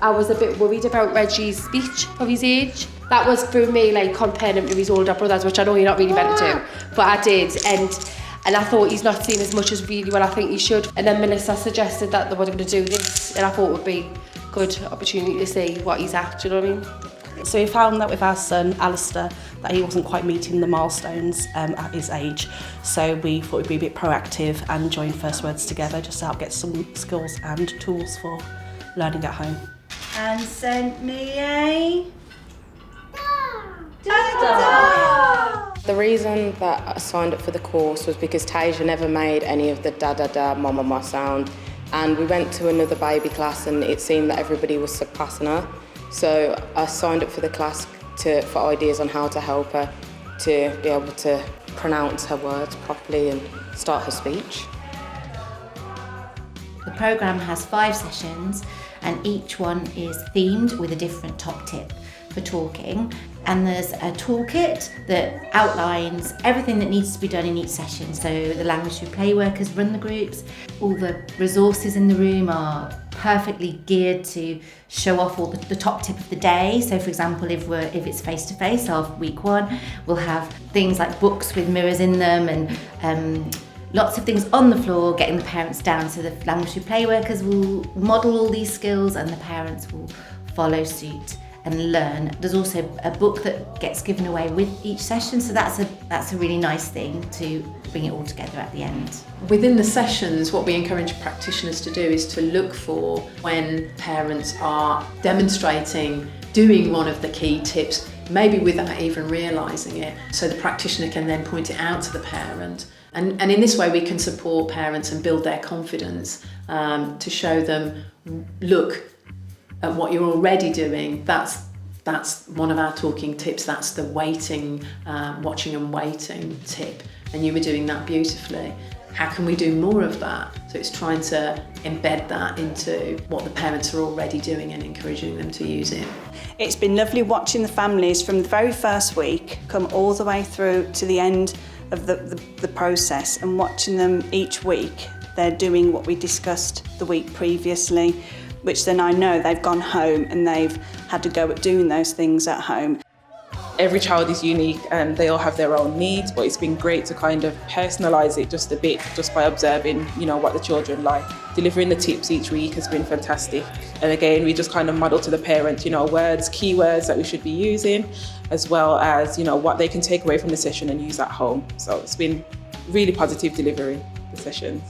I was a bit worried about Reggie's speech of his age. That was for me like comparing him to his older brothers, which I know you're not really meant to do, but I did. And I thought he's not seen as much as really well I think he should. And then Melissa suggested that they were going to do this, and I thought it would be a good opportunity to see what he's at, do you know what I mean? So we found that with our son, Alistair, that he wasn't quite meeting the milestones at his age. So we thought we'd be a bit proactive and join First Words together just to help get some skills and tools for learning at home. And sent me a... The reason that I signed up for the course was because Tasia never made any of the da-da-da, mama sound. And we went to another baby class and it seemed that everybody was surpassing her. So I signed up for the class for ideas on how to help her to be able to pronounce her words properly and start her speech. The programme has 5 sessions and each one is themed with a different top tip for talking. And there's a toolkit that outlines everything that needs to be done in each session. So the language through play workers run the groups. All the resources in the room are perfectly geared to show off all the top tip of the day. So for example, if it's face-to-face of week 1, we'll have things like books with mirrors in them and lots of things on the floor, getting the parents down. So the language through play workers will model all these skills and the parents will follow suit and learn. There's also a book that gets given away with each session, so that's a really nice thing to bring it all together at the end. Within the sessions, what we encourage practitioners to do is to look for when parents are demonstrating doing one of the key tips, maybe without even realising it, so the practitioner can then point it out to the parent. And in this way we can support parents and build their confidence to show them, look, at what you're already doing, that's one of our talking tips. That's the waiting, watching and waiting tip. And you were doing that beautifully. How can we do more of that? So it's trying to embed that into what the parents are already doing and encouraging them to use it. It's been lovely watching the families from the very first week come all the way through to the end of the process, and watching them each week. They're doing what we discussed the week previously, which then I know they've gone home and they've had to go at doing those things at home. Every child is unique and they all have their own needs, but it's been great to kind of personalise it just a bit, just by observing, what the children like. Delivering the tips each week has been fantastic. And again, we just kind of model to the parent, words, keywords that we should be using, as well as, what they can take away from the session and use at home. So it's been really positive delivery, the sessions.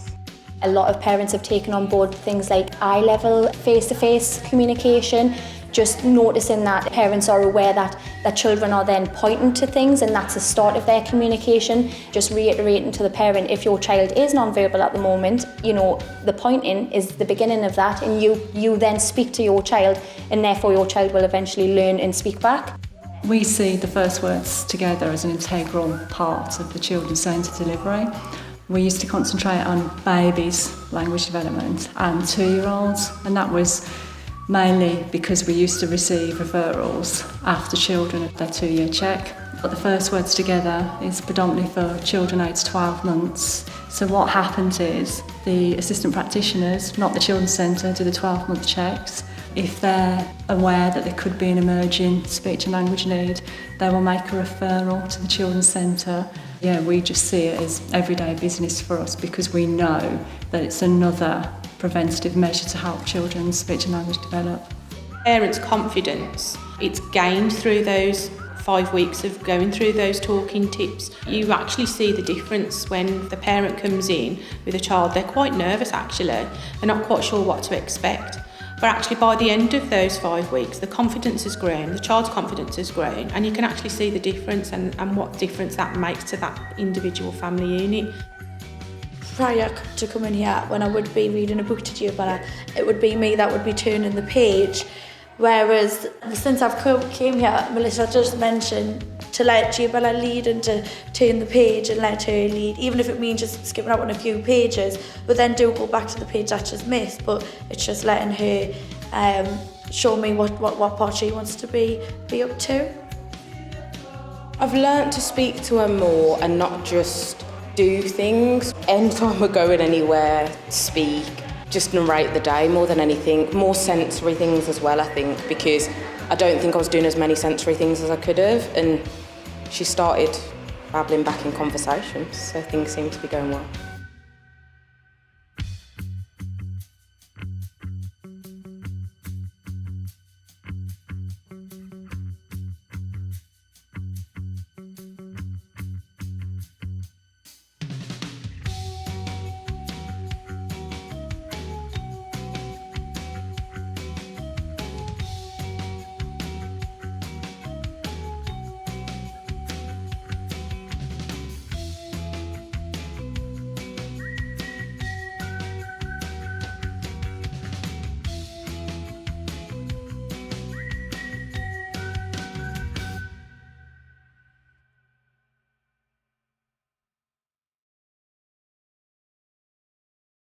A lot of parents have taken on board things like eye-level face-to-face communication, just noticing that parents are aware that children are then pointing to things and that's the start of their communication. Just reiterating to the parent, if your child is non-verbal at the moment, the pointing is the beginning of that, and you then speak to your child and therefore your child will eventually learn and speak back. We see the First Words together as an integral part of the children's centre delivery. We used to concentrate on babies' language development and 2-year-olds, and that was mainly because we used to receive referrals after children at their 2-year check. But the First Words together is predominantly for children aged 12 months. So what happens is the assistant practitioners, not the children's centre, do the 12-month checks. If they're aware that there could be an emerging speech and language need, they will make a referral to the children's centre. Yeah, we just see it as everyday business for us because we know that it's another preventative measure to help children's speech and language develop. Parents' confidence, it's gained through those 5 weeks of going through those talking tips. You actually see the difference when the parent comes in with a child. They're quite nervous actually, they're not quite sure what to expect. But actually by the end of those 5 weeks, the confidence has grown, the child's confidence has grown, and you can actually see the difference and what difference that makes to that individual family unit. Prior to coming here, when I would be reading a book to Giovanna, it would be me that would be turning the page. Whereas since I've came here, Melissa just mentioned to let Giovanna lead and to turn the page and let her lead, even if it means just skipping out on a few pages, but then do go back to the page that she's missed. But it's just letting her show me what part she wants to be up to. I've learnt to speak to her more and not just do things. Anytime we're going anywhere, speak. just narrate the day more than anything. More sensory things as well, I think, because I don't think I was doing as many sensory things as I could have, and she started babbling back in conversation, so things seem to be going well.